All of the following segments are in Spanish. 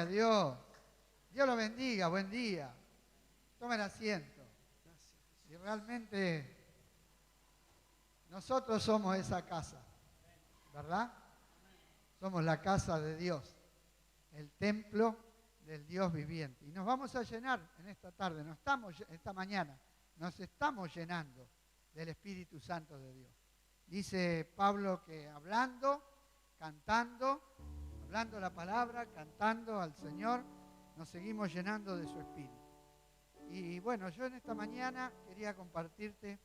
a Dios. Dios lo bendiga, buen día. Tomen asiento. Y realmente nosotros somos esa casa, ¿verdad? Somos la casa de Dios, el templo del Dios viviente. Y nos vamos a llenar en esta tarde, esta mañana, nos estamos llenando del Espíritu Santo de Dios. Dice Pablo que hablando la palabra, cantando al Señor, nos seguimos llenando de su Espíritu. Y bueno, yo en esta mañana quería compartirte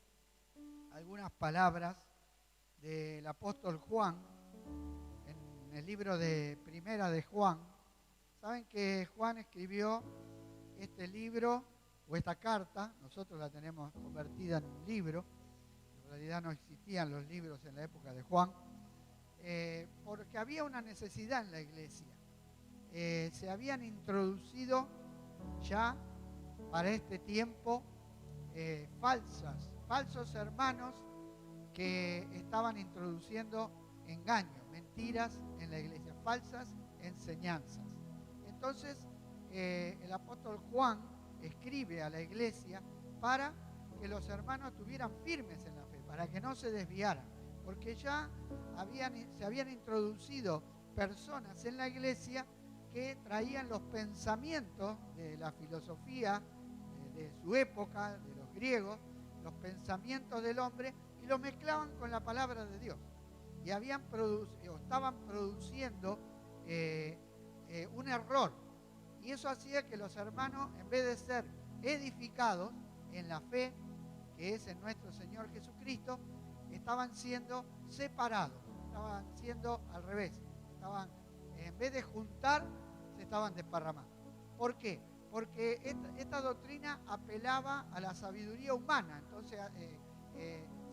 algunas palabras del apóstol Juan, en el libro de Primera de Juan. Saben que Juan escribió este libro, o esta carta, nosotros la tenemos convertida en un libro, en realidad no existían los libros en la época de Juan, porque había una necesidad en la iglesia. Se habían introducido ya para este tiempo falsos hermanos que estaban introduciendo engaños, mentiras en la iglesia, falsas enseñanzas. Entonces el apóstol Juan escribe a la iglesia para que los hermanos estuvieran firmes en la fe, para que no se desviaran, porque ya se habían introducido personas en la iglesia que traían los pensamientos de la filosofía de su época, de los griegos, los pensamientos del hombre, y los mezclaban con la palabra de Dios. Y estaban produciendo un error. Y eso hacía que los hermanos, en vez de ser edificados en la fe, que es en nuestro Señor Jesucristo, estaban siendo separados, estaban siendo al revés. En vez de juntar, se estaban desparramando. ¿Por qué? Porque esta doctrina apelaba a la sabiduría humana, entonces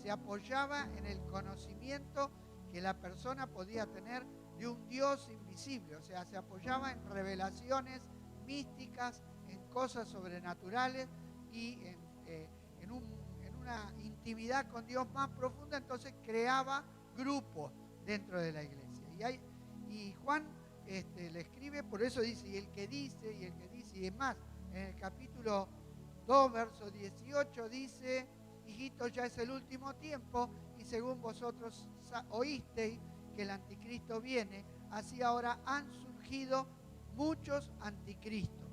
se apoyaba en el conocimiento que la persona podía tener de un Dios invisible, o sea, se apoyaba en revelaciones místicas, en cosas sobrenaturales y en una intimidad con Dios más profunda. Entonces creaba grupos dentro de la iglesia. Y Juan le escribe, por eso dice, y el que dice, y es más, en el capítulo 2, verso 18 dice: hijitos, ya es el último tiempo, y según vosotros oísteis que el anticristo viene, así ahora han surgido muchos anticristos.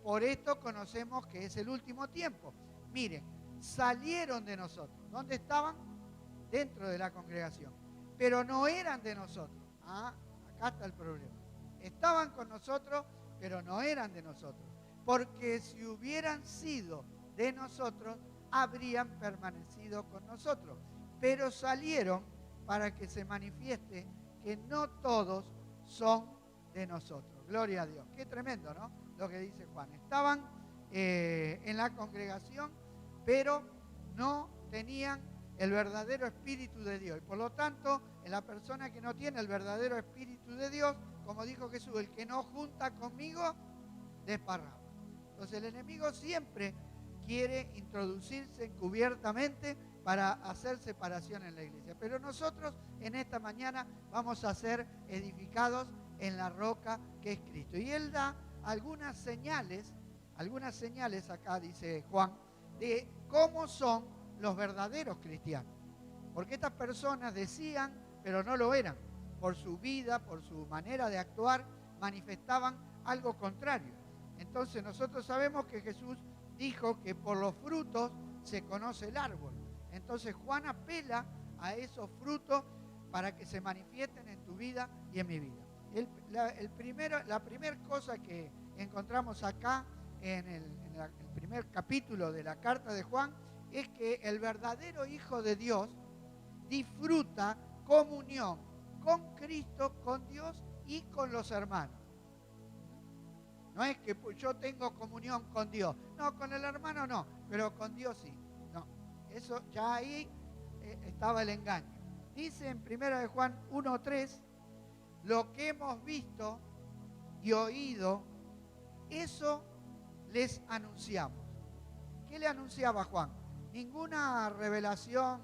Por esto conocemos que es el último tiempo. Miren, salieron de nosotros. ¿Dónde estaban? Dentro de la congregación. Pero no eran de nosotros. Acá está el problema. Estaban con nosotros, pero no eran de nosotros. Porque si hubieran sido de nosotros, habrían permanecido con nosotros. Pero salieron para que se manifieste que no todos son de nosotros. Gloria a Dios. Qué tremendo, ¿no? Lo que dice Juan. Estaban en la congregación, pero no tenían el verdadero Espíritu de Dios. Y por lo tanto, en la persona que no tiene el verdadero Espíritu de Dios, como dijo Jesús, el que no junta conmigo, desparrama. Entonces el enemigo siempre quiere introducirse encubiertamente para hacer separación en la iglesia. Pero nosotros en esta mañana vamos a ser edificados en la roca que es Cristo. Y Él da algunas señales acá, dice Juan, de cómo son los verdaderos cristianos. Porque estas personas decían, pero no lo eran. Por su vida, por su manera de actuar, manifestaban algo contrario. Entonces nosotros sabemos que Jesús dijo que por los frutos se conoce el árbol. Entonces Juan apela a esos frutos para que se manifiesten en tu vida y en mi vida. La primera cosa que encontramos acá en el primer capítulo de la carta de Juan es que el verdadero Hijo de Dios disfruta comunión con Cristo, con Dios y con los hermanos. No es que yo tengo comunión con Dios. No, con el hermano no, pero con Dios sí. No, eso ya ahí estaba el engaño. Dice en 1 de Juan 1:3, lo que hemos visto y oído, eso les anunciamos. ¿Qué le anunciaba Juan? Ninguna revelación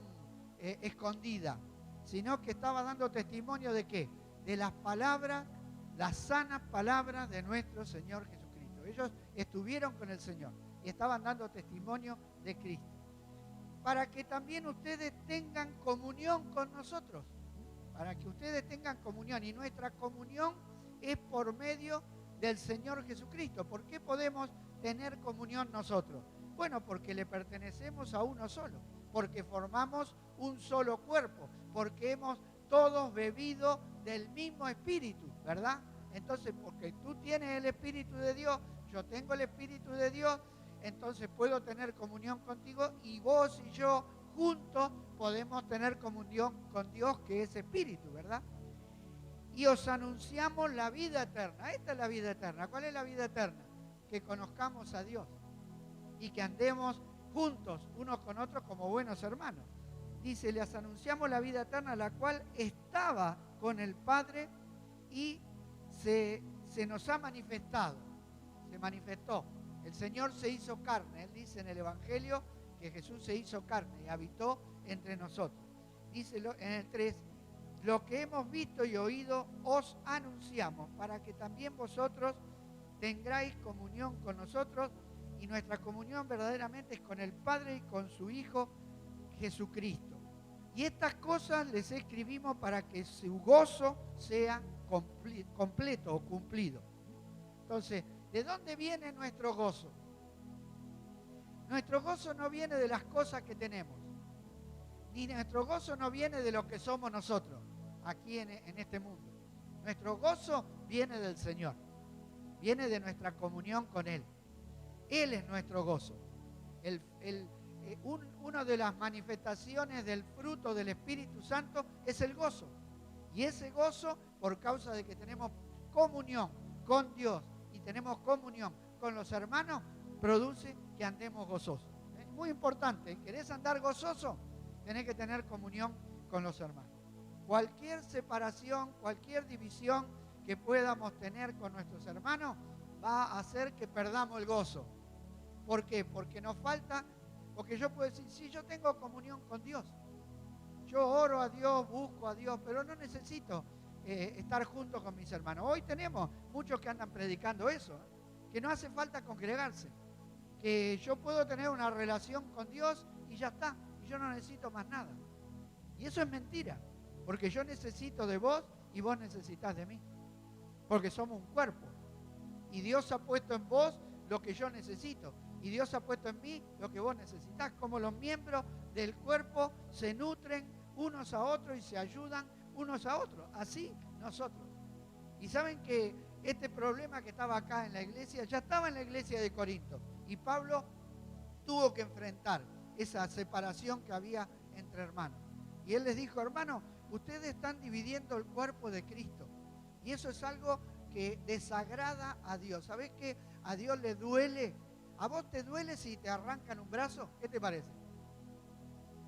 escondida, sino que estaba dando testimonio de ¿qué? De las palabras las sanas palabras de nuestro Señor Jesucristo. Ellos estuvieron con el Señor y estaban dando testimonio de Cristo. Para que también ustedes tengan comunión con nosotros. Para que ustedes tengan comunión. Y nuestra comunión es por medio del Señor Jesucristo. ¿Por qué podemos tener comunión nosotros? Bueno, porque le pertenecemos a uno solo. Porque formamos un solo cuerpo. Porque hemos todos bebido del mismo Espíritu, ¿verdad? Entonces, porque tú tienes el Espíritu de Dios, yo tengo el Espíritu de Dios, entonces puedo tener comunión contigo y vos y yo juntos podemos tener comunión con Dios, que es Espíritu, ¿verdad? Y os anunciamos la vida eterna. Esta es la vida eterna. ¿Cuál es la vida eterna? Que conozcamos a Dios y que andemos juntos unos con otros como buenos hermanos. Dice, les anunciamos la vida eterna, la cual estaba con el Padre y se nos ha manifestado. Se manifestó. El Señor se hizo carne. Él dice en el Evangelio que Jesús se hizo carne y habitó entre nosotros. Dice en el 3, lo que hemos visto y oído os anunciamos para que también vosotros tengáis comunión con nosotros, y nuestra comunión verdaderamente es con el Padre y con su Hijo Jesucristo. Y estas cosas les escribimos para que su gozo sea completo o cumplido. Entonces, ¿de dónde viene nuestro gozo? Nuestro gozo no viene de las cosas que tenemos, ni nuestro gozo no viene de lo que somos nosotros aquí en este mundo. Nuestro gozo viene del Señor, viene de nuestra comunión con Él. Él es nuestro gozo. Una de las manifestaciones del fruto del Espíritu Santo es el gozo. Y ese gozo, por causa de que tenemos comunión con Dios y tenemos comunión con los hermanos, produce que andemos gozosos. Es muy importante. ¿Querés andar gozoso? Tenés que tener comunión con los hermanos. Cualquier separación, cualquier división que podamos tener con nuestros hermanos va a hacer que perdamos el gozo. ¿Por qué? Porque nos falta, porque yo puedo decir, sí, yo tengo comunión con Dios. Yo oro a Dios, busco a Dios, pero no necesito estar junto con mis hermanos. Hoy tenemos muchos que andan predicando eso, que no hace falta congregarse, que yo puedo tener una relación con Dios y ya está, y yo no necesito más nada. Y eso es mentira, porque yo necesito de vos y vos necesitas de mí, porque somos un cuerpo. Y Dios ha puesto en vos lo que yo necesito, y Dios ha puesto en mí lo que vos necesitas. Como los miembros del cuerpo se nutren unos a otros y se ayudan unos a otros, así nosotros. Y saben que este problema que estaba acá en la iglesia, ya estaba en la iglesia de Corinto, y Pablo tuvo que enfrentar esa separación que había entre hermanos. Y él les dijo, hermanos, ustedes están dividiendo el cuerpo de Cristo, y eso es algo que desagrada a Dios. ¿Sabés que a Dios le duele? ¿A vos te duele si te arrancan un brazo? ¿Qué te parece?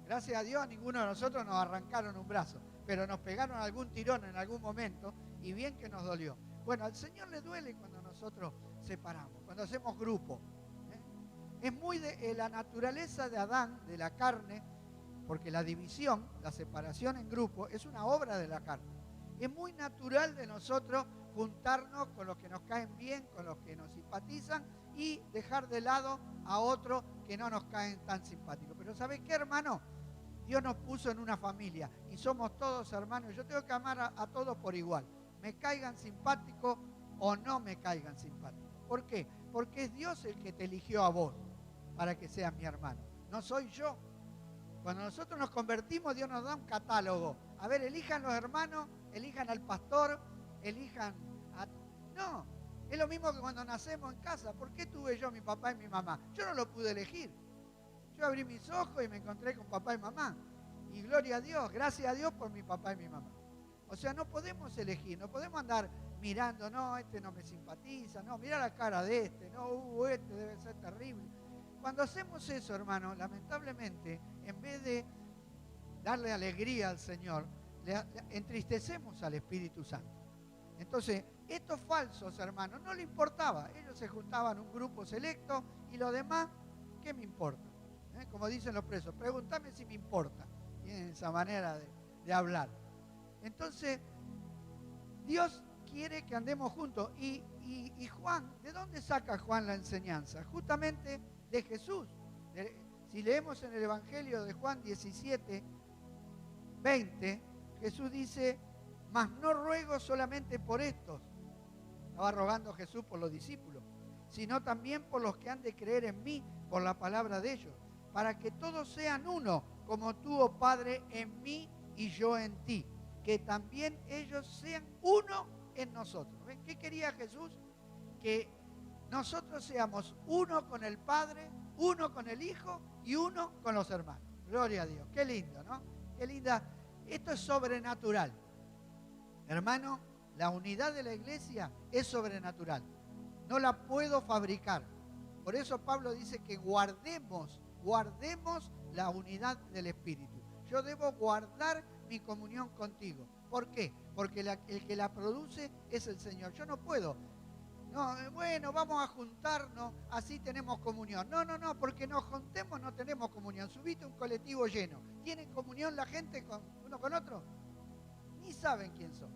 Gracias a Dios a ninguno de nosotros nos arrancaron un brazo, pero nos pegaron algún tirón en algún momento y bien que nos dolió. Bueno, al Señor le duele cuando nosotros separamos, cuando hacemos grupo. Es muy de la naturaleza de Adán, de la carne, porque la división, la separación en grupo, es una obra de la carne. Es muy natural de nosotros juntarnos con los que nos caen bien, con los que nos simpatizan, y dejar de lado a otros que no nos caen tan simpáticos. Pero ¿sabés qué, hermano? Dios nos puso en una familia y somos todos hermanos. Yo tengo que amar a todos por igual, me caigan simpáticos o no me caigan simpáticos. ¿Por qué? Porque es Dios el que te eligió a vos para que seas mi hermano, no soy yo. Cuando nosotros nos convertimos, Dios nos da un catálogo. A ver, elijan los hermanos, elijan al pastor, elijan a... No, es lo mismo que cuando nacemos en casa. ¿Por qué tuve yo a mi papá y mi mamá? Yo no lo pude elegir. Yo abrí mis ojos y me encontré con papá y mamá. Y gloria a Dios, gracias a Dios por mi papá y mi mamá. O sea, no podemos elegir, no podemos andar mirando, no, este no me simpatiza, no, mira la cara de este, no, este debe ser terrible. Cuando hacemos eso, hermano, lamentablemente, en vez de darle alegría al Señor, le entristecemos al Espíritu Santo. Entonces, estos falsos hermanos no le importaba. Ellos se juntaban un grupo selecto y lo demás, ¿qué me importa? Como dicen los presos, pregúntame si me importa. Tienen esa manera de hablar. Entonces, Dios quiere que andemos juntos. Y Juan, ¿de dónde saca Juan la enseñanza? Justamente de Jesús. Si leemos en el Evangelio de Juan 17, 20, Jesús dice, mas no ruego solamente por estos. Estaba rogando Jesús por los discípulos, sino también por los que han de creer en mí, por la palabra de ellos, para que todos sean uno, como tú, oh Padre, en mí y yo en ti, que también ellos sean uno en nosotros. ¿Ven? ¿Qué quería Jesús? Que nosotros seamos uno con el Padre, uno con el Hijo y uno con los hermanos. Gloria a Dios. Qué lindo, ¿no? Qué linda. Esto es sobrenatural. Hermano, la unidad de la iglesia es sobrenatural. No la puedo fabricar. Por eso Pablo dice que guardemos la unidad del Espíritu. Yo debo guardar mi comunión contigo. ¿Por qué? Porque el que la produce es el Señor. Yo no puedo. No, bueno, vamos a juntarnos, así tenemos comunión. No, porque nos juntemos no tenemos comunión. Subite un colectivo lleno. ¿Tienen comunión la gente uno con otro? Ni saben quién son.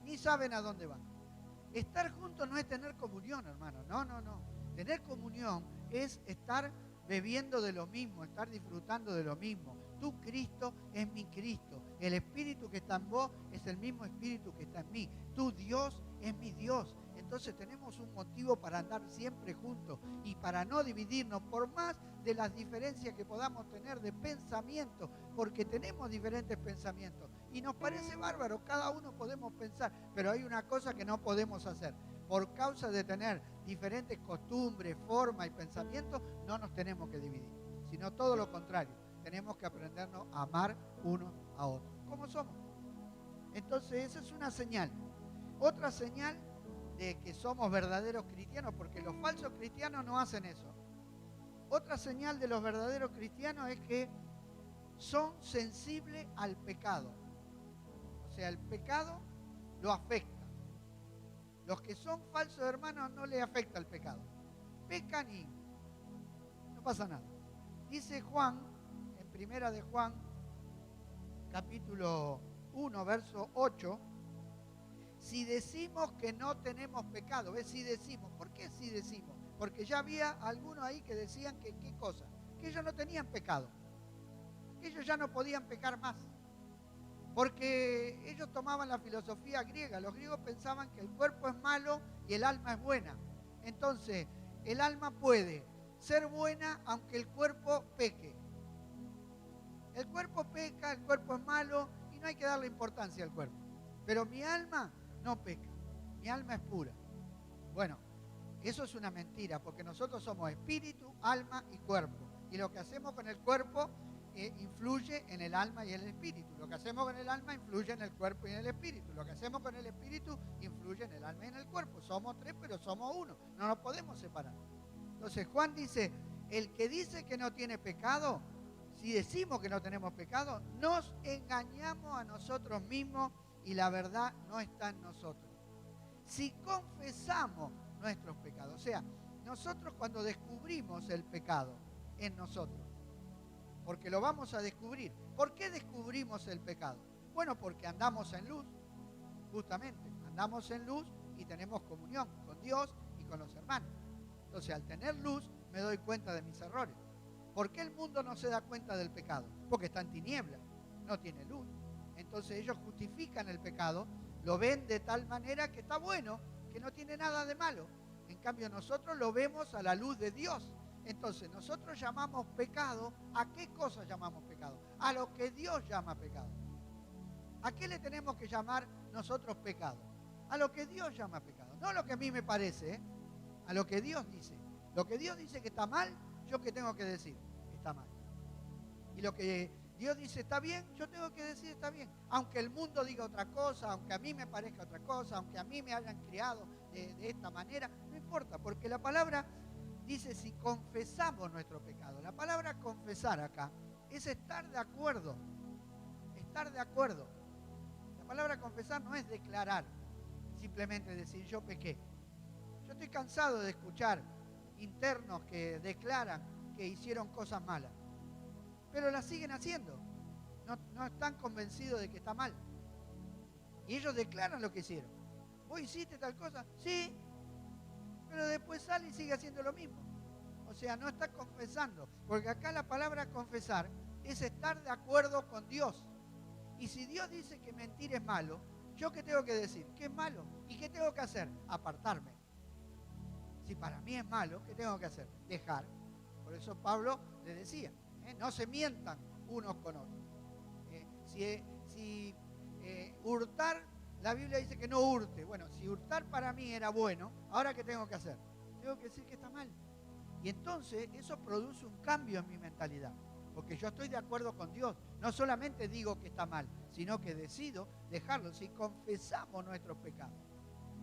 Ni saben a dónde van. Estar juntos no es tener comunión, hermano. No. Tener comunión es estar bebiendo de lo mismo, estar disfrutando de lo mismo. Tu Cristo es mi Cristo. El Espíritu que está en vos es el mismo Espíritu que está en mí. Tu Dios es mi Dios. Entonces tenemos un motivo para andar siempre juntos y para no dividirnos, por más de las diferencias que podamos tener de pensamiento, porque tenemos diferentes pensamientos. Y nos parece bárbaro, cada uno podemos pensar, pero hay una cosa que no podemos hacer. Por causa de tener diferentes costumbres, formas y pensamientos, no nos tenemos que dividir, sino todo lo contrario. Tenemos que aprendernos a amar unos a otros. ¿Cómo somos? Entonces esa es una señal. Otra señal de que somos verdaderos cristianos, porque los falsos cristianos no hacen eso. Otra señal de los verdaderos cristianos es que son sensibles al pecado. O sea, el pecado lo afecta. Los que son falsos hermanos no les afecta el pecado. Pecan y no pasa nada. Dice Juan, en primera de Juan, capítulo 1, verso 8, si decimos que no tenemos pecado, ¿ves? Si decimos, ¿por qué si decimos? Porque ya había algunos ahí que decían que, ¿qué cosa? Que ellos no tenían pecado, que ellos ya no podían pecar más, porque ellos tomaban la filosofía griega. Los griegos pensaban que el cuerpo es malo y el alma es buena. Entonces, el alma puede ser buena aunque el cuerpo peque. El cuerpo peca, el cuerpo es malo y no hay que darle importancia al cuerpo. Pero mi alma no peca, mi alma es pura. Bueno, eso es una mentira, porque nosotros somos espíritu, alma y cuerpo. Y lo que hacemos con el cuerpo influye en el alma y el espíritu. Lo que hacemos con el alma influye en el cuerpo y en el espíritu. Lo que hacemos con el espíritu influye en el alma y en el cuerpo. Somos tres, pero somos uno. No nos podemos separar. Entonces Juan dice, el que dice que no tiene pecado, si decimos que no tenemos pecado, nos engañamos a nosotros mismos y la verdad no está en nosotros. Si confesamos nuestros pecados, o sea, nosotros cuando descubrimos el pecado en nosotros, porque lo vamos a descubrir. ¿Por qué descubrimos el pecado? Bueno, porque andamos en luz, justamente. Andamos en luz y tenemos comunión con Dios y con los hermanos. Entonces, al tener luz, me doy cuenta de mis errores. ¿Por qué el mundo no se da cuenta del pecado? Porque está en tinieblas, no tiene luz. Entonces ellos justifican el pecado, lo ven de tal manera que está bueno, que no tiene nada de malo. En cambio, nosotros lo vemos a la luz de Dios. Entonces, nosotros llamamos pecado, ¿a qué cosa llamamos pecado? A lo que Dios llama pecado. ¿A qué le tenemos que llamar nosotros pecado? A lo que Dios llama pecado. No a lo que a mí me parece, a lo que Dios dice. Lo que Dios dice que está mal, ¿yo qué tengo que decir? Está mal. Y lo que Dios dice está bien, yo tengo que decir está bien. Aunque el mundo diga otra cosa, aunque a mí me parezca otra cosa, aunque a mí me hayan criado de esta manera, no importa, porque la palabra dice si confesamos nuestro pecado. La palabra confesar acá es estar de acuerdo. Estar de acuerdo. La palabra confesar no es declarar, simplemente decir yo pequé. Yo estoy cansado de escuchar internos que declaran que hicieron cosas malas, pero las siguen haciendo. No están convencidos de que está mal. Y ellos declaran lo que hicieron. ¿Vos hiciste tal cosa? Sí, pero después sale y sigue haciendo lo mismo. O sea, no está confesando, porque acá la palabra confesar es estar de acuerdo con Dios. Y si Dios dice que mentir es malo, ¿yo qué tengo que decir? ¿Qué es malo? ¿Y qué tengo que hacer? Apartarme. Si para mí es malo, ¿qué tengo que hacer? Dejar. Por eso Pablo le decía, no se mientan unos con otros. Si hurtar, la Biblia dice que no hurte. Bueno, si hurtar para mí era bueno, ¿ahora qué tengo que hacer? Tengo que decir que está mal. Y entonces eso produce un cambio en mi mentalidad, porque yo estoy de acuerdo con Dios. No solamente digo que está mal, sino que decido dejarlo. Si confesamos nuestros pecados,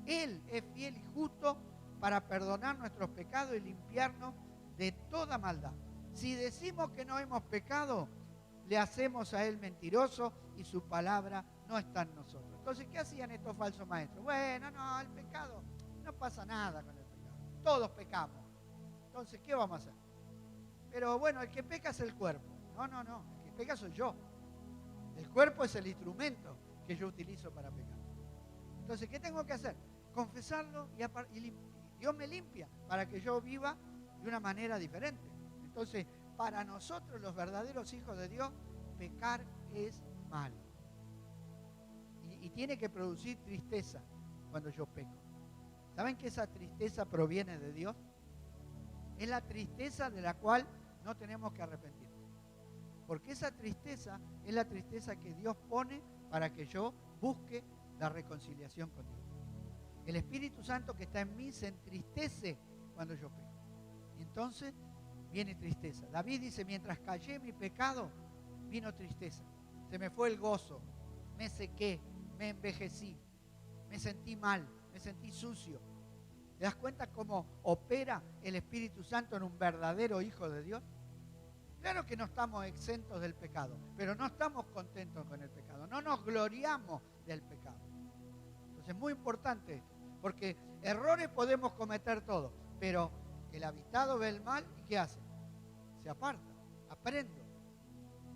Él es fiel y justo para perdonar nuestros pecados y limpiarnos de toda maldad. Si decimos que no hemos pecado, le hacemos a Él mentiroso y su palabra no está en nosotros. Entonces, ¿qué hacían estos falsos maestros? Bueno, no, el pecado, no pasa nada con el pecado. Todos pecamos. Entonces, ¿qué vamos a hacer? Pero bueno, el que peca es el cuerpo. No, el que peca soy yo. El cuerpo es el instrumento que yo utilizo para pecar. Entonces, ¿qué tengo que hacer? Confesarlo y Dios me limpia para que yo viva de una manera diferente. Entonces, para nosotros los verdaderos hijos de Dios, pecar es malo. Y tiene que producir tristeza cuando yo peco. ¿Saben que esa tristeza proviene de Dios? Es la tristeza de la cual no tenemos que arrepentirnos. Porque esa tristeza es la tristeza que Dios pone para que yo busque la reconciliación con Dios. El Espíritu Santo que está en mí se entristece cuando yo peco. Y entonces viene tristeza. David dice, mientras callé mi pecado, vino tristeza. Se me fue el gozo, me sequé, me envejecí, me sentí mal, me sentí sucio. ¿Te das cuenta cómo opera el Espíritu Santo en un verdadero hijo de Dios? Claro que no estamos exentos del pecado, pero no estamos contentos con el pecado, no nos gloriamos del pecado. Entonces es muy importante esto, porque errores podemos cometer todos, pero el habitado ve el mal y ¿qué hace? Se aparta, aprende.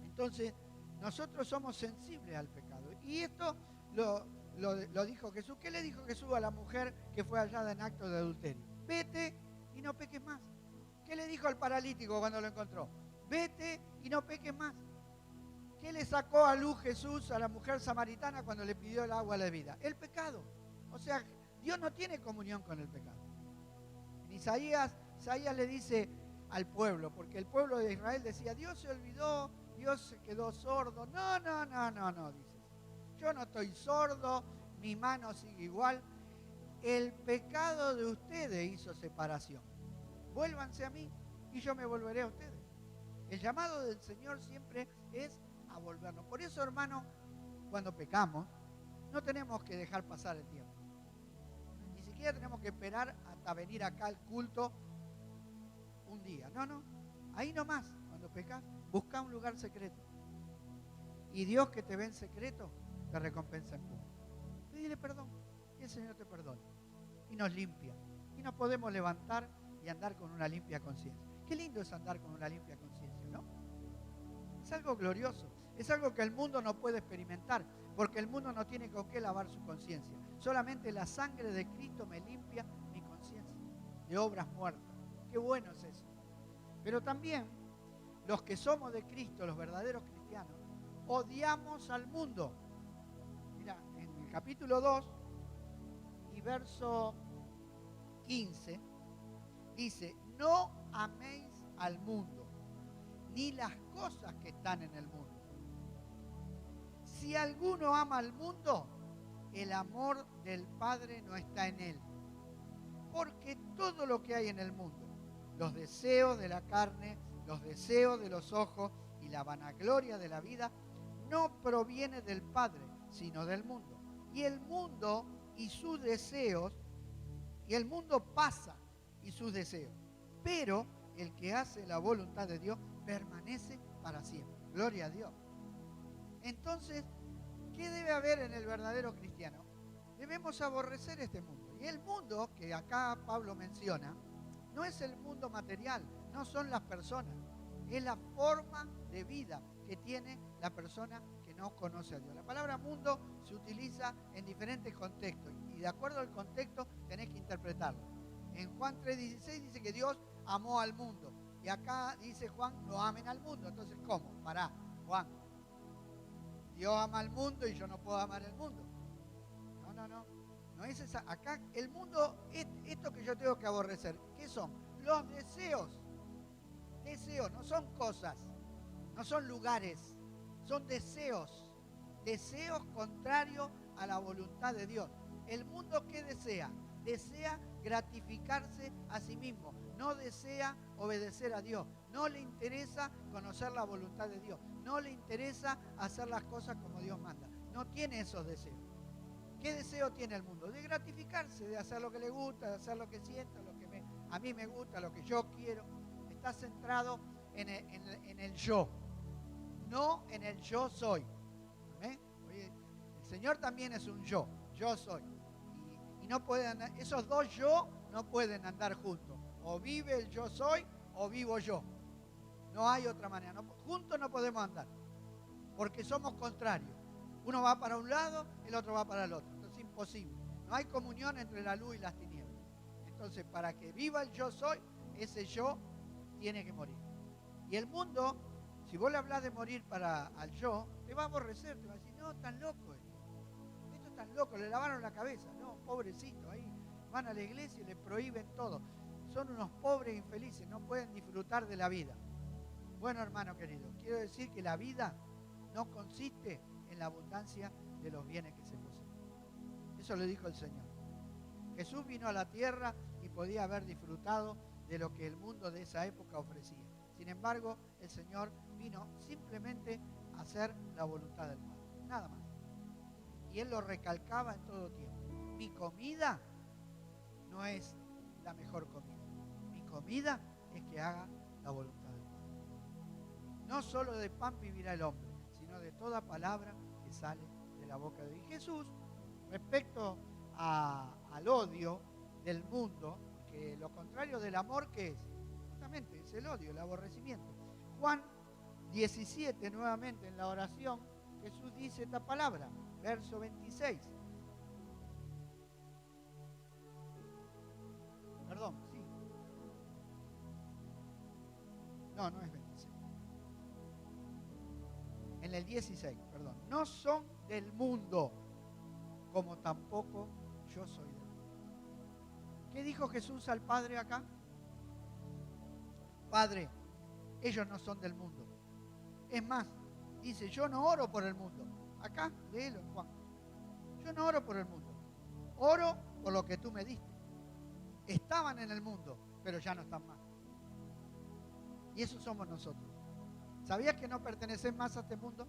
Entonces nosotros somos sensibles al pecado. Y esto lo dijo Jesús. ¿Qué le dijo Jesús a la mujer que fue hallada en acto de adulterio? Vete y no peques más. ¿Qué le dijo al paralítico cuando lo encontró? Vete y no peques más. ¿Qué le sacó a luz Jesús a la mujer samaritana cuando le pidió el agua a la vida? El pecado. O sea, Dios no tiene comunión con el pecado. En Isaías le dice al pueblo, porque el pueblo de Israel decía, Dios se olvidó, Dios se quedó sordo. No, dice. Yo no estoy sordo, mi mano sigue igual. El pecado de ustedes hizo separación. Vuélvanse a mí y yo me volveré a ustedes. El llamado del Señor siempre es a volvernos. Por eso, hermano, cuando pecamos, no tenemos que dejar pasar el tiempo. Ni siquiera tenemos que esperar hasta venir acá al culto un día. No. Ahí nomás, cuando pecas, busca un lugar secreto. Y Dios que te ve en secreto, te recompensa en público. Pídele perdón y el Señor te perdona. Y nos limpia. Y nos podemos levantar y andar con una limpia conciencia. Qué lindo es andar con una limpia conciencia, ¿no? Es algo glorioso. Es algo que el mundo no puede experimentar, porque el mundo no tiene con qué lavar su conciencia. Solamente la sangre de Cristo me limpia mi conciencia de obras muertas. Qué bueno es eso. Pero también los que somos de Cristo, los verdaderos cristianos, odiamos al mundo. Mira, en el capítulo 2 y verso 15 dice, no améis al mundo, ni las cosas que están en el mundo. Si alguno ama al mundo, el amor del Padre no está en él. Porque todo lo que hay en el mundo, los deseos de la carne, los deseos de los ojos y la vanagloria de la vida, no proviene del Padre, sino del mundo. Y el mundo y sus deseos, y el mundo pasa y sus deseos. Pero el que hace la voluntad de Dios permanece para siempre. Gloria a Dios. Entonces, ¿qué debe haber en el verdadero cristiano? Debemos aborrecer este mundo. Y el mundo que acá Pablo menciona, no es el mundo material, no son las personas. Es la forma de vida que tiene la persona que no conoce a Dios. La palabra mundo se utiliza en diferentes contextos y de acuerdo al contexto tenés que interpretarlo. En Juan 3:16 dice que Dios amó al mundo. Y acá dice Juan, no amen al mundo. Entonces, ¿cómo? Pará, Juan. Dios ama al mundo y yo no puedo amar el mundo. No. No es esa. Acá el mundo, esto que yo tengo que aborrecer, ¿qué son? Los deseos. Deseos, no son cosas, no son lugares, son deseos. Deseos contrarios a la voluntad de Dios. ¿El mundo qué desea? Desea gratificarse a sí mismo. No desea obedecer a Dios. No le interesa conocer la voluntad de Dios. No le interesa hacer las cosas como Dios manda. No tiene esos deseos. ¿Qué deseo tiene el mundo? De gratificarse, de hacer lo que le gusta, de hacer lo que sienta, lo que a mí me gusta, lo que yo quiero. Está centrado en el yo, no en el yo soy. ¿Amén? Oye, el Señor también es un yo soy. Y no pueden, esos dos yo no pueden andar juntos. O vive el yo soy o vivo yo. No hay otra manera. No, juntos no podemos andar, porque somos contrarios. Uno va para un lado, el otro va para el otro. Entonces es imposible. No hay comunión entre la luz y las tinieblas. Entonces, para que viva el yo soy, ese yo tiene que morir. Y el mundo, si vos le hablas de morir al yo, te va a aborrecer, te va a decir, no, tan loco esto es tan loco, le lavaron la cabeza, no, pobrecito, ahí van a la iglesia y le prohíben todo. Son unos pobres infelices, no pueden disfrutar de la vida. Bueno, hermano querido, quiero decir que la vida no consiste en la abundancia de los bienes que se poseen. Eso lo dijo el Señor. Jesús vino a la tierra y podía haber disfrutado de lo que el mundo de esa época ofrecía. Sin embargo, el Señor vino simplemente a hacer la voluntad del Padre, nada más. Y Él lo recalcaba en todo tiempo. Mi comida no es la mejor comida. Mi comida es que haga la voluntad del Padre. No solo de pan vivirá el hombre, sino de toda palabra que sale de la boca de Dios. Y Jesús, respecto al odio del mundo, que lo contrario del amor, ¿qué es? Justamente es el odio, el aborrecimiento. Juan 17, nuevamente en la oración, Jesús dice esta palabra, verso 26. Perdón, sí. No es 26. En el 16, perdón. No son del mundo, como tampoco yo soy del mundo. ¿Qué dijo Jesús al Padre acá? Padre, ellos no son del mundo. Es más, dice, yo no oro por el mundo. Acá, léelo en Juan. Yo no oro por el mundo. Oro por lo que tú me diste. Estaban en el mundo, pero ya no están más. Y eso somos nosotros. ¿Sabías que no perteneces más a este mundo?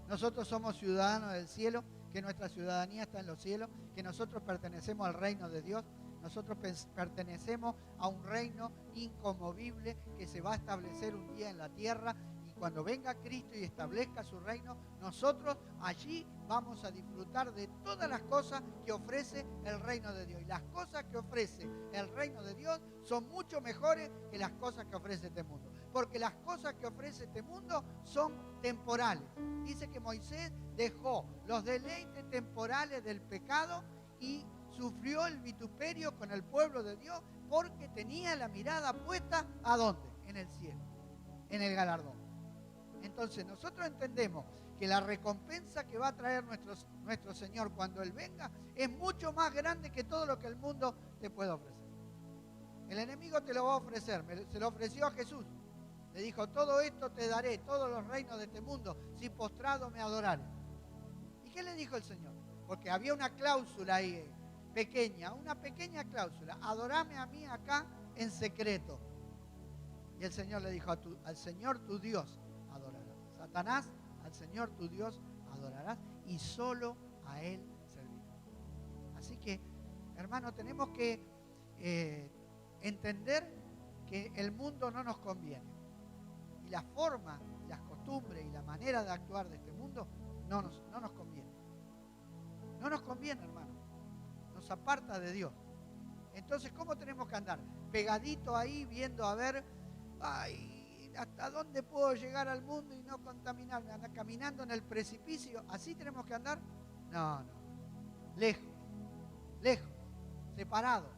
Nosotros somos ciudadanos del cielo, que nuestra ciudadanía está en los cielos, que nosotros pertenecemos al reino de Dios. Nosotros pertenecemos a un reino inconmovible que se va a establecer un día en la tierra. Y cuando venga Cristo y establezca su reino, nosotros allí vamos a disfrutar de todas las cosas que ofrece el reino de Dios. Y las cosas que ofrece el reino de Dios son mucho mejores que las cosas que ofrece este mundo. Porque las cosas que ofrece este mundo son temporales. Dice que Moisés dejó los deleites temporales del pecado y sufrió el vituperio con el pueblo de Dios porque tenía la mirada puesta ¿a dónde? En el cielo, en el galardón. Entonces nosotros entendemos que la recompensa que va a traer nuestro Señor cuando Él venga es mucho más grande que todo lo que el mundo te puede ofrecer. El enemigo te lo va a ofrecer, se lo ofreció a Jesús. Le dijo, todo esto te daré, todos los reinos de este mundo, si postrado me adorares. ¿Y qué le dijo el Señor? Porque había una cláusula ahí, pequeña, una pequeña cláusula. Adorame a mí acá en secreto. Y el Señor le dijo, al Señor tu Dios adorarás. Satanás, al Señor tu Dios adorarás y solo a Él servirás. Así que, hermano, tenemos que entender que el mundo no nos conviene. Y la forma, las costumbres y la manera de actuar de este mundo no nos conviene. No nos conviene, hermano. Nos aparta de Dios. Entonces, ¿cómo tenemos que andar? Pegadito ahí, viendo a ver, ay, ¿hasta dónde puedo llegar al mundo y no contaminarme? Andar caminando en el precipicio. ¿Así tenemos que andar? No. Lejos. lejos, separados.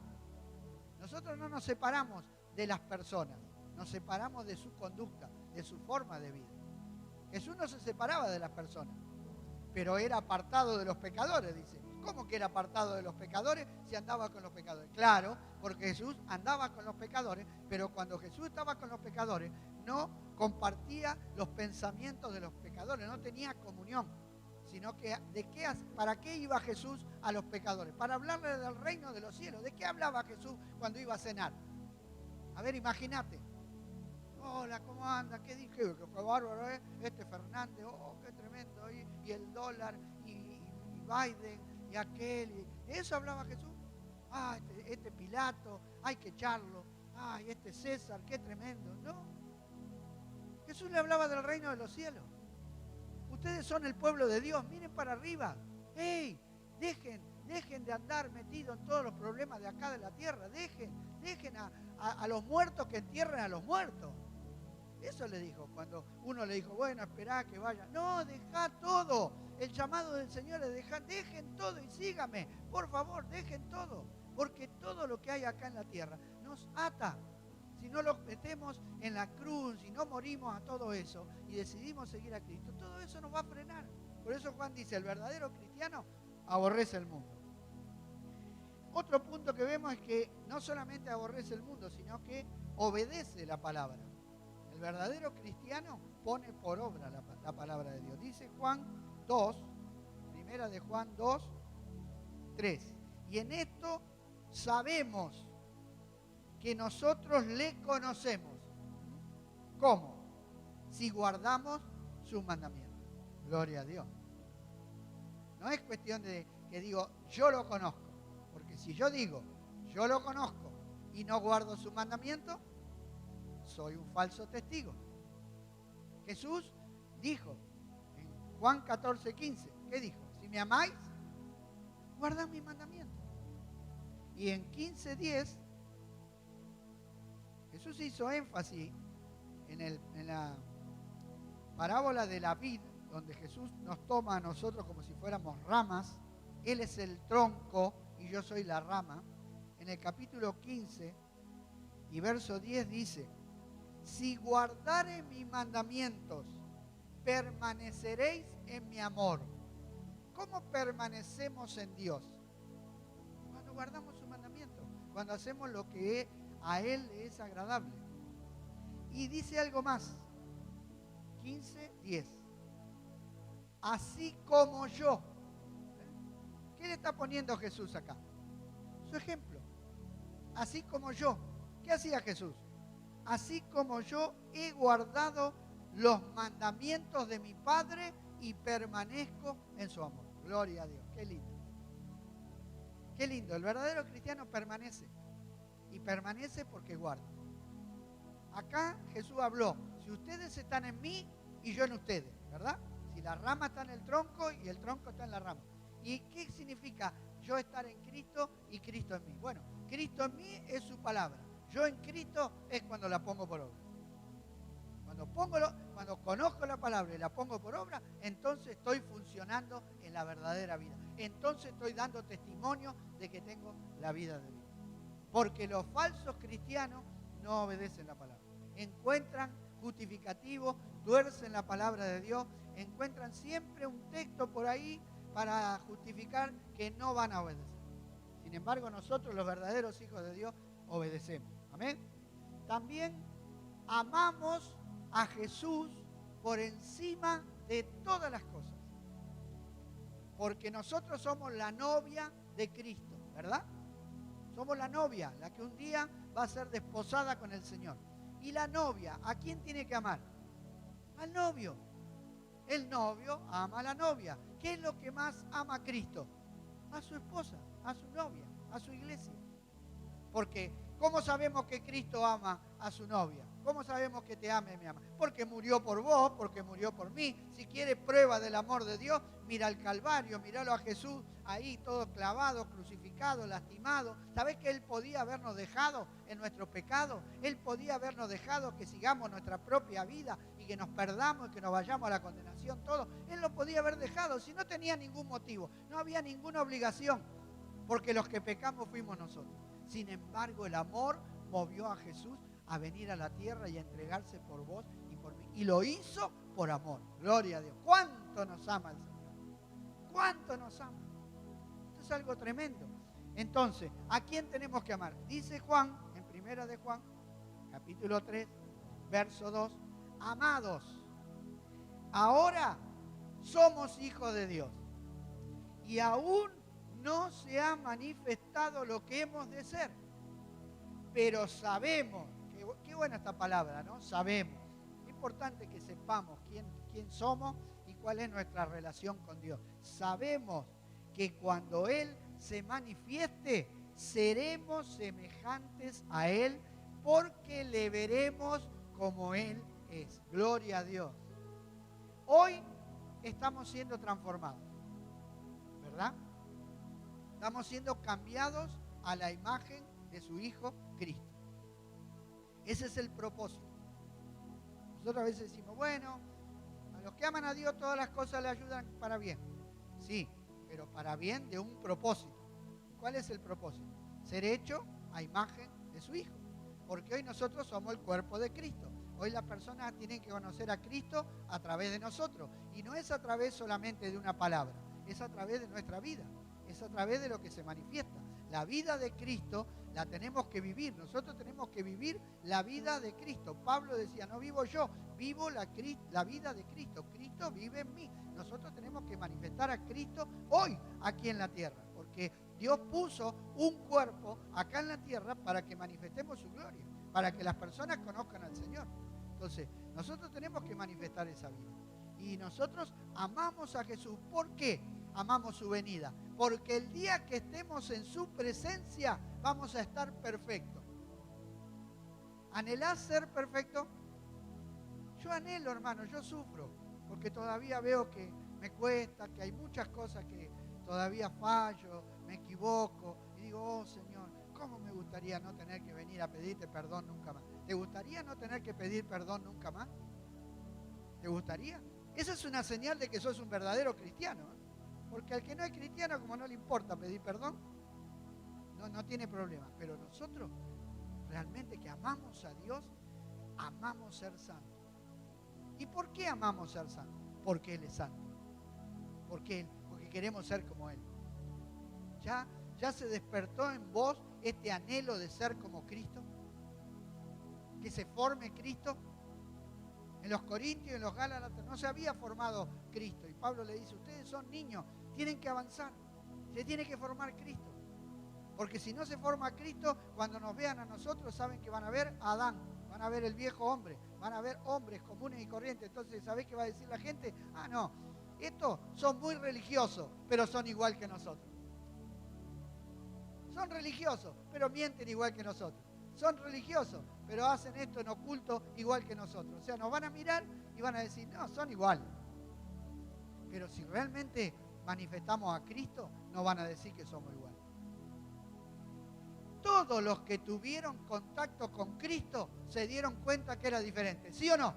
Nosotros no nos separamos de las personas, nos separamos de su conducta, de su forma de vida. Jesús no se separaba de las personas, pero era apartado de los pecadores, dice. ¿Cómo que era apartado de los pecadores si andaba con los pecadores? Claro, porque Jesús andaba con los pecadores, pero cuando Jesús estaba con los pecadores, no compartía los pensamientos de los pecadores, no tenía comunión, sino que ¿para qué iba Jesús a los pecadores? Para hablarles del reino de los cielos. ¿De qué hablaba Jesús cuando iba a cenar? A ver, imagínate. Hola, ¿cómo anda? ¿Qué dije? Qué bárbaro, ¿eh? Este Fernández, oh, qué tremendo. Y el dólar, y Biden, y aquel. ¿De eso hablaba Jesús? Ah, este Pilato, hay que echarlo. Ay, este César, qué tremendo. No. Jesús le hablaba del reino de los cielos. Ustedes son el pueblo de Dios, miren para arriba. ¡Ey! Dejen de andar metidos en todos los problemas de acá de la tierra. Dejen a los muertos que entierren a los muertos. Eso le dijo cuando uno le dijo, bueno, esperá que vaya. No, dejá todo. El llamado del Señor es dejen todo y síganme. Por favor, dejen todo. Porque todo lo que hay acá en la tierra nos ata. Si no lo metemos en la cruz, si no morimos a todo eso y decidimos seguir a Cristo, todo eso nos va a frenar. Por eso Juan dice, el verdadero cristiano aborrece el mundo. Otro punto que vemos es que no solamente aborrece el mundo, sino que obedece la palabra. El verdadero cristiano pone por obra la palabra de Dios. Dice Juan 2, primera de Juan 2, 3. Y en esto sabemos que nosotros le conocemos. ¿Cómo? Si guardamos sus mandamientos. Gloria a Dios. No es cuestión de que digo, yo lo conozco. Porque si yo digo, yo lo conozco y no guardo sus mandamientos, soy un falso testigo. Jesús dijo en Juan 14, 15, ¿qué dijo? Si me amáis, guardad mis mandamientos. Y en 15, 10, Jesús hizo énfasis en la parábola de la vid, donde Jesús nos toma a nosotros como si fuéramos ramas. Él es el tronco y yo soy la rama. En el capítulo 15 y verso 10 dice, si guardare mis mandamientos, permaneceréis en mi amor. ¿Cómo permanecemos en Dios? Cuando guardamos sus mandamientos, cuando hacemos lo que a Él le es agradable. Y dice algo más, 15:10. Así como yo. ¿Qué le está poniendo Jesús acá? Su ejemplo. Así como yo. ¿Qué hacía Jesús? Así como yo he guardado los mandamientos de mi Padre y permanezco en su amor. Gloria a Dios. Qué lindo. Qué lindo. El verdadero cristiano permanece. Y permanece porque guarda. Acá Jesús habló, si ustedes están en mí y yo en ustedes, ¿verdad? Si la rama está en el tronco y el tronco está en la rama. ¿Y qué significa yo estar en Cristo y Cristo en mí? Bueno, Cristo en mí es su palabra. Yo en Cristo es cuando la pongo por obra. Cuando conozco la palabra y la pongo por obra, entonces estoy funcionando en la verdadera vida. Entonces estoy dando testimonio de que tengo la vida de Dios. Porque los falsos cristianos no obedecen la palabra. Encuentran justificativos, tuercen la palabra de Dios, encuentran siempre un texto por ahí para justificar que no van a obedecer. Sin embargo, nosotros, los verdaderos hijos de Dios, obedecemos. Amén. También amamos a Jesús por encima de todas las cosas. Porque nosotros somos la novia de Cristo, ¿verdad? Somos la novia, la que un día va a ser desposada con el Señor. Y la novia, ¿a quién tiene que amar? Al novio. El novio ama a la novia. ¿Qué es lo que más ama a Cristo? A su esposa, a su novia, a su iglesia. Porque, ¿cómo sabemos que Cristo ama a su novia? ¿Cómo sabemos que te ama y me ama? Porque murió por vos, porque murió por mí. Si quieres prueba del amor de Dios, mira al Calvario, míralo a Jesús ahí todo clavado, crucificado, lastimado. ¿Sabés que Él podía habernos dejado en nuestro pecado? Él podía habernos dejado que sigamos nuestra propia vida y que nos perdamos y que nos vayamos a la condenación todo. Él lo podía haber dejado si no tenía ningún motivo, no había ninguna obligación. porque los que pecamos fuimos nosotros. Sin embargo, el amor movió a Jesús a venir a la tierra y a entregarse por vos y por mí. Y lo hizo por amor. Gloria a Dios. ¿Cuánto nos ama el Señor? ¿Cuánto nos ama? Esto es algo tremendo. Entonces, ¿a quién tenemos que amar? Dice Juan, en primera de Juan, capítulo 3, verso 2, amados, ahora somos hijos de Dios y aún no se ha manifestado lo que hemos de ser, pero sabemos, qué buena esta palabra, ¿no? Sabemos. Es importante que sepamos quién somos y cuál es nuestra relación con Dios. Sabemos que cuando Él se manifieste, seremos semejantes a Él, porque le veremos como Él es. Gloria a Dios. Hoy estamos siendo transformados, ¿verdad? Estamos siendo cambiados a la imagen de su Hijo Cristo. Ese es el propósito. Nosotros a veces decimos, bueno, a los que aman a Dios todas las cosas le ayudan para bien. Sí, pero para bien de un propósito. ¿Cuál es el propósito? Ser hecho a imagen de su Hijo. Porque hoy nosotros somos el cuerpo de Cristo. Hoy las personas tienen que conocer a Cristo a través de nosotros. Y no es a través solamente de una palabra, es a través de nuestra vida. Es a través de lo que se manifiesta. La vida de Cristo la tenemos que vivir. Nosotros tenemos que vivir la vida de Cristo. Pablo decía, no vivo yo, vivo la vida de Cristo. Cristo vive en mí. Nosotros tenemos que manifestar a Cristo hoy aquí en la tierra. Porque Dios puso un cuerpo acá en la tierra para que manifestemos su gloria. Para que las personas conozcan al Señor. Entonces, nosotros tenemos que manifestar esa vida. Y nosotros amamos a Jesús. ¿Por qué amamos su venida? Porque el día que estemos en su presencia vamos a estar perfectos. ¿Anhelás ser perfecto? Yo anhelo, hermano, yo sufro, porque todavía veo que me cuesta, que hay muchas cosas que todavía fallo, me equivoco, y digo, oh Señor, ¿cómo me gustaría no tener que venir a pedirte perdón nunca más? ¿Te gustaría no tener que pedir perdón nunca más? ¿Te gustaría? Esa es una señal de que sos un verdadero cristiano, ¿eh? Porque al que no es cristiano, como no le importa pedir perdón, no tiene problema. Pero nosotros, realmente que amamos a Dios, amamos ser santos. ¿Y por qué amamos ser santos? Porque Él es santo. Porque queremos ser como Él. ¿Ya se despertó en vos este anhelo de ser como Cristo? Que se forme Cristo. En los Corintios, en los Gálatas, no se había formado Cristo. Y Pablo le dice, ustedes son niños, tienen que avanzar. Se tiene que formar Cristo. Porque si no se forma Cristo, cuando nos vean a nosotros, saben que van a ver a Adán. Van a ver el viejo hombre. Van a ver hombres comunes y corrientes. Entonces, ¿sabés qué va a decir la gente? Ah, no, estos son muy religiosos, pero son igual que nosotros. Son religiosos, pero mienten igual que nosotros. Son religiosos, pero hacen esto en oculto igual que nosotros. O sea, nos van a mirar y van a decir, no, son iguales. Pero si realmente manifestamos a Cristo, no van a decir que somos iguales. Todos los que tuvieron contacto con Cristo se dieron cuenta que era diferente, ¿sí o no?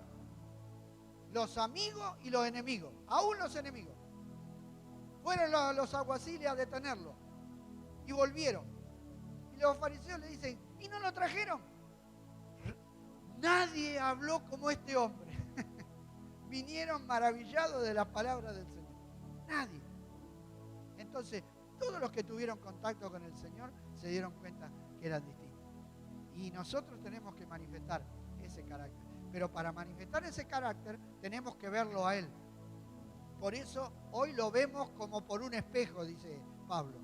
Los amigos y los enemigos, aún los enemigos. Fueron los alguaciles a detenerlo y volvieron. Y los fariseos le dicen, ¿y no lo trajeron? Nadie habló como este hombre. Vinieron maravillados de la palabra del Señor. Nadie. Entonces, todos los que tuvieron contacto con el Señor se dieron cuenta que eran distintos. Y nosotros tenemos que manifestar ese carácter. Pero para manifestar ese carácter tenemos que verlo a Él. Por eso hoy lo vemos como por un espejo, dice Pablo,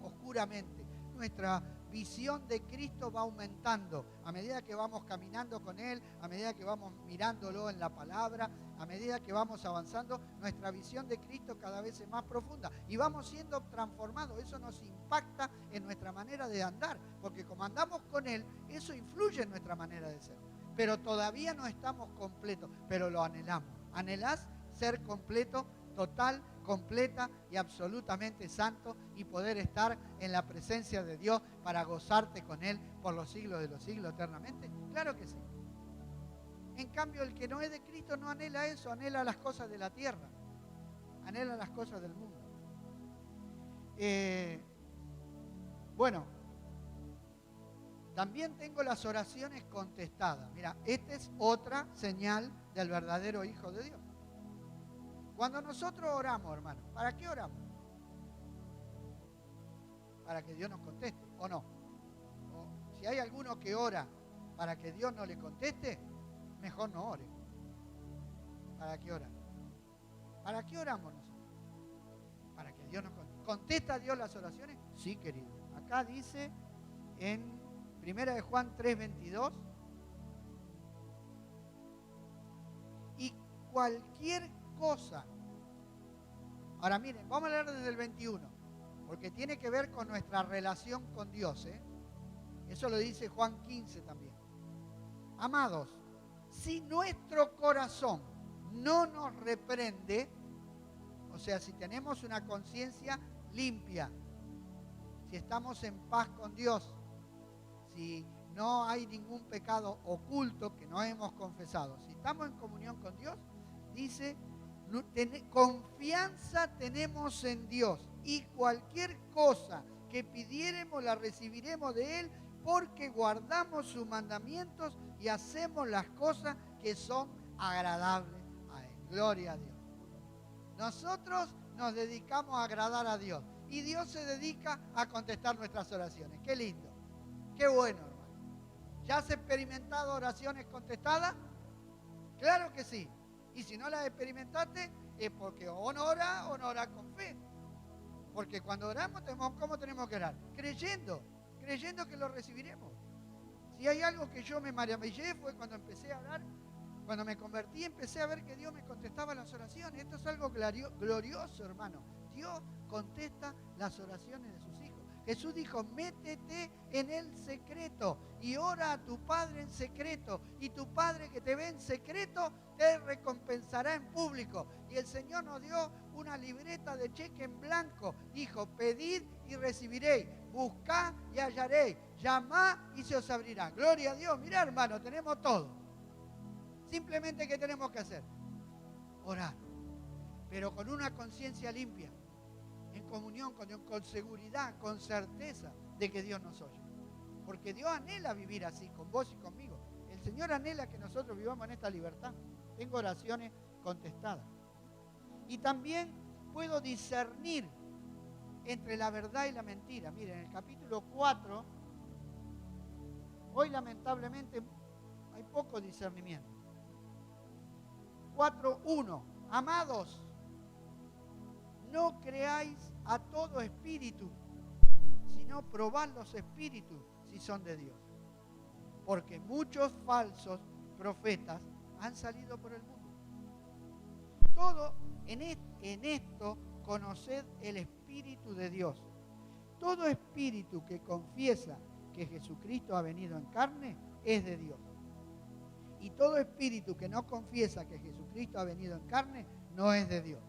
oscuramente. Nuestra visión de Cristo va aumentando a medida que vamos caminando con Él, a medida que vamos mirándolo en la palabra, a medida que vamos avanzando, nuestra visión de Cristo cada vez es más profunda y vamos siendo transformados. Eso nos impacta en nuestra manera de andar, porque como andamos con Él, eso influye en nuestra manera de ser. Pero todavía no estamos completos, pero lo anhelamos. ¿Anhelás ser completo, total, completa y absolutamente santo y poder estar en la presencia de Dios para gozarte con Él por los siglos de los siglos eternamente? Claro que sí. En cambio, el que no es de Cristo no anhela eso, anhela las cosas de la tierra, anhela las cosas del mundo. Bueno, también tengo las oraciones contestadas. Mira, esta es otra señal del verdadero Hijo de Dios. Cuando nosotros oramos, hermano, ¿para qué oramos? Para que Dios nos conteste, ¿o no? O si hay alguno que ora para que Dios no le conteste, mejor no ore. ¿Para qué orar? ¿Para qué oramos nosotros? Para que Dios nos conteste. ¿Contesta Dios las oraciones? Sí, querido. Acá dice en 1 Juan 3:22, y cualquier cosa. Ahora miren, vamos a leer desde el 21, porque tiene que ver con nuestra relación con Dios, ¿eh? Eso lo dice Juan 15 también. Amados, si nuestro corazón no nos reprende, o sea, si tenemos una conciencia limpia, si estamos en paz con Dios, si no hay ningún pecado oculto que no hemos confesado, si estamos en comunión con Dios, dice, confianza tenemos en Dios y cualquier cosa que pidiéremos la recibiremos de Él, porque guardamos sus mandamientos y hacemos las cosas que son agradables a Él. Gloria a Dios. Nosotros nos dedicamos a agradar a Dios y Dios se dedica a contestar nuestras oraciones. Qué lindo, qué bueno, hermano. ¿Ya has experimentado oraciones contestadas? Claro que sí. Y si no las experimentaste, es porque o no orás con fe. Porque cuando oramos, ¿cómo tenemos que orar? Creyendo que lo recibiremos. Si hay algo que yo me maravillé fue cuando empecé a orar, cuando me convertí, empecé a ver que Dios me contestaba las oraciones. Esto es algo glorioso, hermano. Dios contesta las oraciones de sus hijos. Jesús dijo, métete en el secreto y ora a tu Padre en secreto. Y tu Padre que te ve en secreto te recompensará en público. Y el Señor nos dio una libreta de cheque en blanco. Dijo, pedid y recibiréis, buscad y hallaréis, llamad y se os abrirá. Gloria a Dios. Mirá, hermano, tenemos todo. Simplemente, ¿qué tenemos que hacer? Orar. Pero con una conciencia limpia, en comunión con Dios, con seguridad, con certeza de que Dios nos oye. Porque Dios anhela vivir así, con vos y conmigo. El Señor anhela que nosotros vivamos en esta libertad. Tengo oraciones contestadas. Y también puedo discernir entre la verdad y la mentira. Miren, en el capítulo 4, hoy lamentablemente hay poco discernimiento. 4:1. Amados, no creáis a todo espíritu, sino probad los espíritus si son de Dios. Porque muchos falsos profetas han salido por el mundo. Todo en esto conoced el Espíritu de Dios. Todo espíritu que confiesa que Jesucristo ha venido en carne es de Dios. Y todo espíritu que no confiesa que Jesucristo ha venido en carne no es de Dios.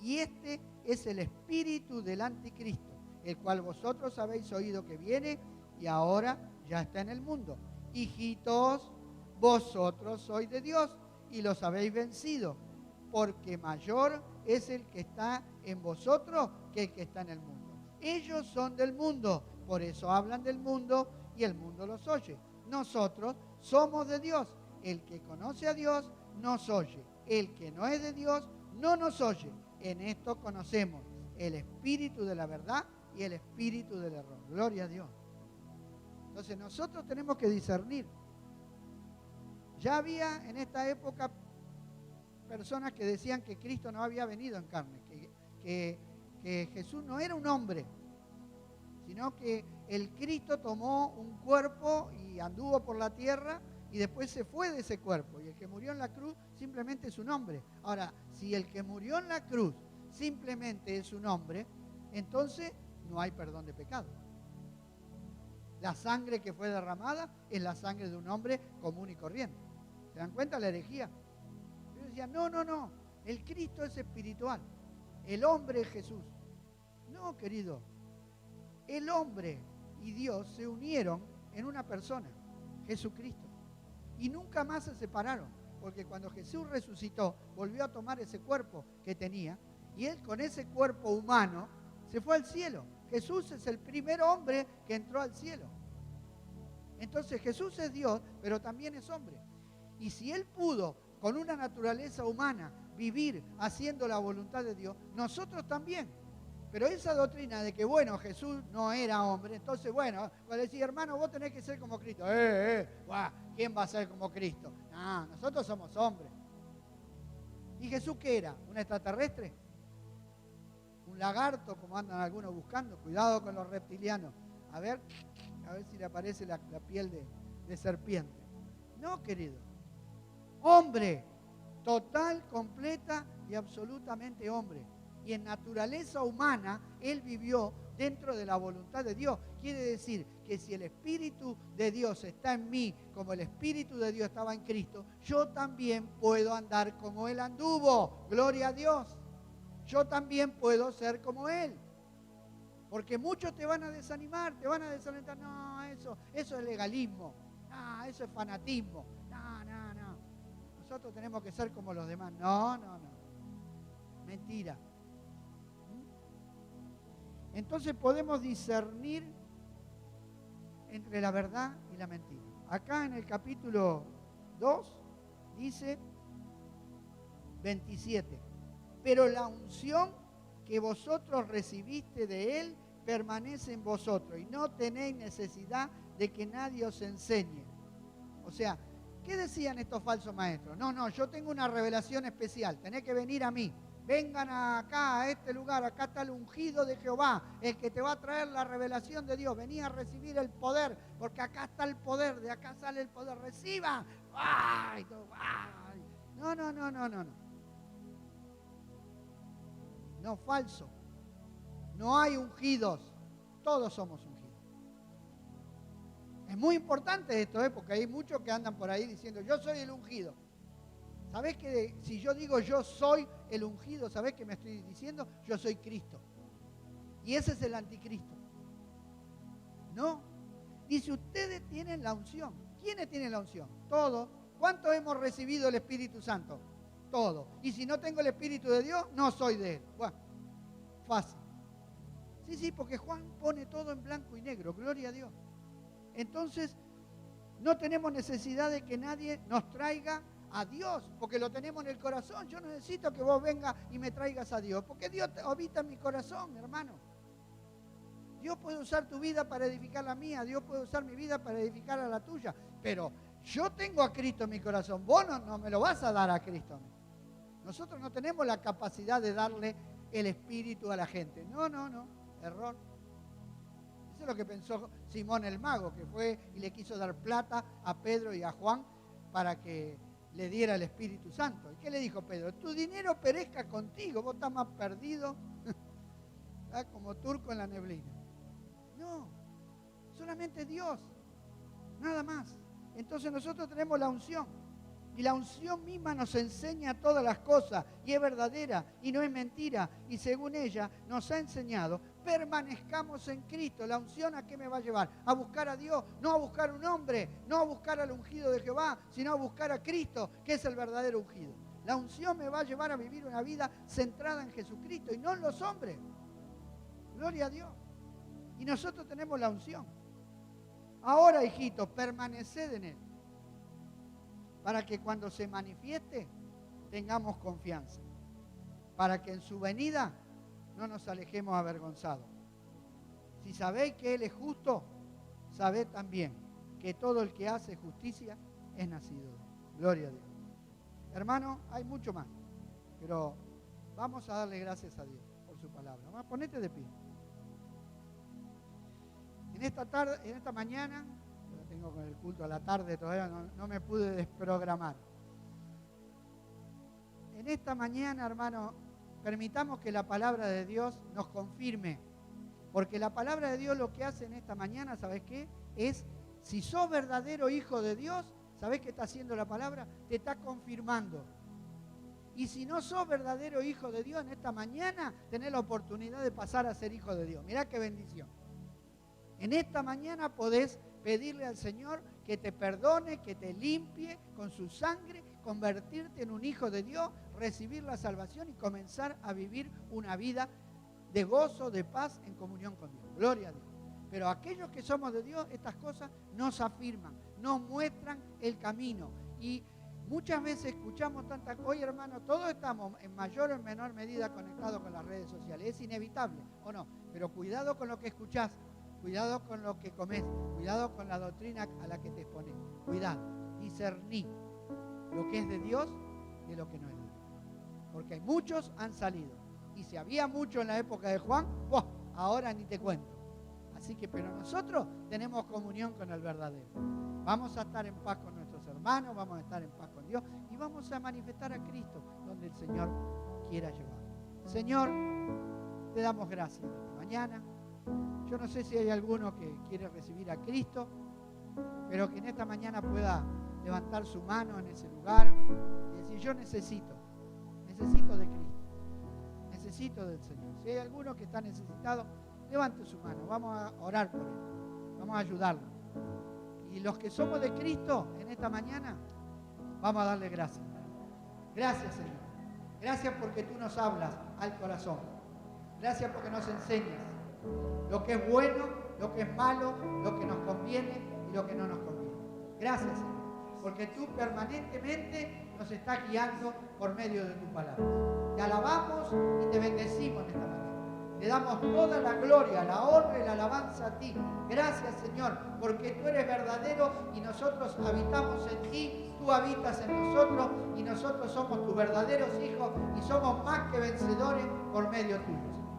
Y este es el espíritu del anticristo, el cual vosotros habéis oído que viene y ahora ya está en el mundo. Hijitos, vosotros sois de Dios y los habéis vencido, porque mayor es el que está en vosotros que el que está en el mundo. Ellos son del mundo, por eso hablan del mundo y el mundo los oye. Nosotros somos de Dios. El que conoce a Dios nos oye. El que no es de Dios no nos oye. En esto conocemos el espíritu de la verdad y el espíritu del error. Gloria a Dios. Entonces nosotros tenemos que discernir. Ya había en esta época personas que decían que Cristo no había venido en carne, que Jesús no era un hombre, sino que el Cristo tomó un cuerpo y anduvo por la tierra y después se fue de ese cuerpo. Y el que murió en la cruz simplemente es un hombre. Ahora, si el que murió en la cruz simplemente es un hombre, entonces no hay perdón de pecado. La sangre que fue derramada es la sangre de un hombre común y corriente. ¿Se dan cuenta la herejía? Yo decía, no, el Cristo es espiritual. El hombre es Jesús. No, querido. El hombre y Dios se unieron en una persona, Jesucristo. Y nunca más se separaron, porque cuando Jesús resucitó, volvió a tomar ese cuerpo que tenía, y él con ese cuerpo humano se fue al cielo. Jesús es el primer hombre que entró al cielo. Entonces Jesús es Dios, pero también es hombre. Y si Él pudo, con una naturaleza humana, vivir haciendo la voluntad de Dios, nosotros también. Pero esa doctrina de que, bueno, Jesús no era hombre, entonces, bueno, va a decir, hermano, vos tenés que ser como Cristo. ¿Quién va a ser como Cristo? No, nosotros somos hombres. ¿Y Jesús qué era? ¿Un extraterrestre? ¿Un lagarto, como andan algunos buscando? Cuidado con los reptilianos. A ver si le aparece la piel de serpiente. No, querido. Hombre, total, completa y absolutamente hombre. Y en naturaleza humana, Él vivió dentro de la voluntad de Dios. Quiere decir que si el Espíritu de Dios está en mí, como el Espíritu de Dios estaba en Cristo, yo también puedo andar como Él anduvo. Gloria a Dios. Yo también puedo ser como Él. Porque muchos te van a desanimar, te van a desalentar. No, eso es legalismo. No, eso es fanatismo. No. Nosotros tenemos que ser como los demás. No. Mentira. Entonces podemos discernir entre la verdad y la mentira. Acá en el capítulo 2 dice 27. Pero la unción que vosotros recibiste de Él permanece en vosotros y no tenéis necesidad de que nadie os enseñe. O sea, ¿qué decían estos falsos maestros? No, yo tengo una revelación especial, tenés que venir a mí. Vengan acá, a este lugar, acá está el ungido de Jehová, el que te va a traer la revelación de Dios. Vení a recibir el poder, porque acá está el poder, de acá sale el poder. ¡Reciban! ¡Ay! No. No, falso. No hay ungidos, todos somos ungidos. Es muy importante esto, porque hay muchos que andan por ahí diciendo, yo soy el ungido. ¿Sabés que si yo digo yo soy el ungido, sabés qué me estoy diciendo? Yo soy Cristo. Y ese es el anticristo. No. Dice, ustedes tienen la unción. ¿Quiénes tienen la unción? Todos. ¿Cuántos hemos recibido el Espíritu Santo? Todos. Y si no tengo el Espíritu de Dios, no soy de Él. Bueno, fácil. Sí, porque Juan pone todo en blanco y negro. Gloria a Dios. Entonces, no tenemos necesidad de que nadie nos traiga a Dios, porque lo tenemos en el corazón. Yo no necesito que vos vengas y me traigas a Dios, porque Dios habita en mi corazón, hermano. Dios puede usar tu vida para edificar la mía, Dios puede usar mi vida para edificar a la tuya, pero yo tengo a Cristo en mi corazón. Vos no me lo vas a dar a Cristo. Nosotros no tenemos la capacidad de darle el Espíritu a la gente. No, error. Eso es lo que pensó Simón el mago, que fue y le quiso dar plata a Pedro y a Juan para que le diera el Espíritu Santo. ¿Y qué le dijo Pedro? Tu dinero perezca contigo, vos estás más perdido como turco en la neblina. No, solamente Dios, nada más. Entonces nosotros tenemos la unción, y la unción misma nos enseña todas las cosas, y es verdadera, y no es mentira, y según ella nos ha enseñado, permanezcamos en Cristo. ¿La unción a qué me va a llevar? A buscar a Dios, no a buscar un hombre, no a buscar al ungido de Jehová, sino a buscar a Cristo, que es el verdadero ungido. La unción me va a llevar a vivir una vida centrada en Jesucristo y no en los hombres. Gloria a Dios. Y nosotros tenemos la unción. Ahora, hijitos, permaneced en Él, para que cuando se manifieste tengamos confianza, para que en su venida no nos alejemos avergonzados. Si sabéis que Él es justo, sabed también que todo el que hace justicia es nacido de Él. Gloria a Dios. Hermano, hay mucho más, pero vamos a darle gracias a Dios por su palabra. Ponete de pie. En esta mañana, yo tengo con el culto a la tarde, todavía no me pude desprogramar. En esta mañana, hermano, permitamos que la palabra de Dios nos confirme. Porque la palabra de Dios lo que hace en esta mañana, ¿sabes qué? Es, si sos verdadero hijo de Dios, ¿sabés qué está haciendo la palabra? Te está confirmando. Y si no sos verdadero hijo de Dios, en esta mañana tenés la oportunidad de pasar a ser hijo de Dios. Mirá qué bendición. En esta mañana podés pedirle al Señor que te perdone, que te limpie con su sangre, convertirte en un hijo de Dios, recibir la salvación y comenzar a vivir una vida de gozo, de paz en comunión con Dios. Gloria a Dios. Pero aquellos que somos de Dios, estas cosas nos afirman, nos muestran el camino. Y muchas veces escuchamos tantas cosas. Oye, hermano, todos estamos en mayor o en menor medida conectados con las redes sociales. Es inevitable, ¿o no? Pero cuidado con lo que escuchás, cuidado con lo que comes, cuidado con la doctrina a la que te expones. Cuidado, discerní lo que es de Dios de lo que no es de Dios. Porque muchos han salido. Y si había mucho en la época de Juan, ¡buah!, ahora ni te cuento. Así que, pero nosotros tenemos comunión con el verdadero. Vamos a estar en paz con nuestros hermanos, vamos a estar en paz con Dios y vamos a manifestar a Cristo donde el Señor quiera llevar. Señor, te damos gracias esta mañana. Yo no sé si hay alguno que quiere recibir a Cristo, pero que en esta mañana pueda levantar su mano en ese lugar y decir, yo necesito de Cristo, necesito del Señor. Si hay alguno que está necesitado, levante su mano, vamos a orar por él, vamos a ayudarlo. Y los que somos de Cristo en esta mañana, vamos a darle gracias. Gracias, Señor. Gracias porque tú nos hablas al corazón. Gracias porque nos enseñas lo que es bueno, lo que es malo, lo que nos conviene y lo que no nos conviene. Gracias, Señor, porque tú permanentemente nos estás guiando por medio de tu palabra. Te alabamos y te bendecimos en esta mañana. Te damos toda la gloria, la honra y la alabanza a ti. Gracias, Señor, porque tú eres verdadero y nosotros habitamos en ti, tú habitas en nosotros y nosotros somos tus verdaderos hijos y somos más que vencedores por medio tuyo.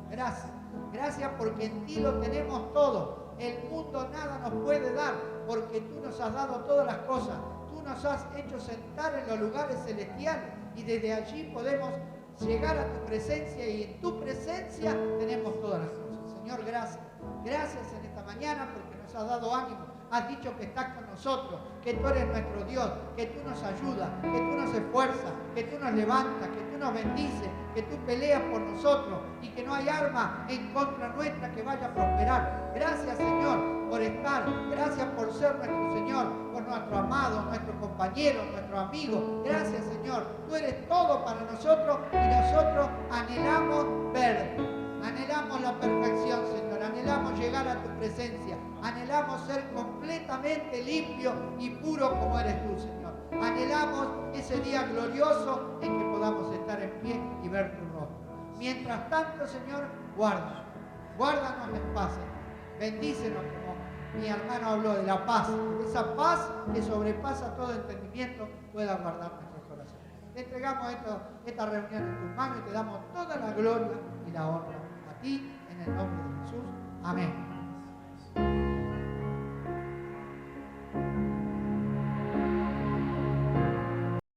Gracias. Gracias porque en ti lo tenemos todo. El mundo nada nos puede dar porque tú nos has dado todas las cosas. Tú nos has hecho sentar en los lugares celestiales y desde allí podemos llegar a tu presencia y en tu presencia tenemos todas las cosas. Señor, gracias. Gracias en esta mañana porque nos has dado ánimo. Has dicho que estás con nosotros, que tú eres nuestro Dios, que tú nos ayudas, que tú nos esfuerzas, que tú nos levantas, que tú nos bendices, que tú peleas por nosotros y que no hay arma en contra nuestra que vaya a prosperar. Gracias, Señor, por estar. Gracias por ser nuestro Señor, por nuestro amado, nuestro compañero, nuestro amigo. Gracias, Señor. Tú eres todo para nosotros y nosotros anhelamos verte. Anhelamos la perfección, Señor. Anhelamos llegar a tu presencia. Anhelamos ser completamente limpio y puro como eres tú, Señor. Anhelamos ese día glorioso en que podamos estar en pie y ver tu rostro. Mientras tanto, Señor, guárdanos en paz, Señor. Bendícenos, como mi hermano habló, de la paz. Esa paz que sobrepasa todo entendimiento pueda guardar nuestros corazones. Te entregamos esta reunión en tus manos y te damos toda la gloria y la honra a ti, en el nombre de Jesús. Amén.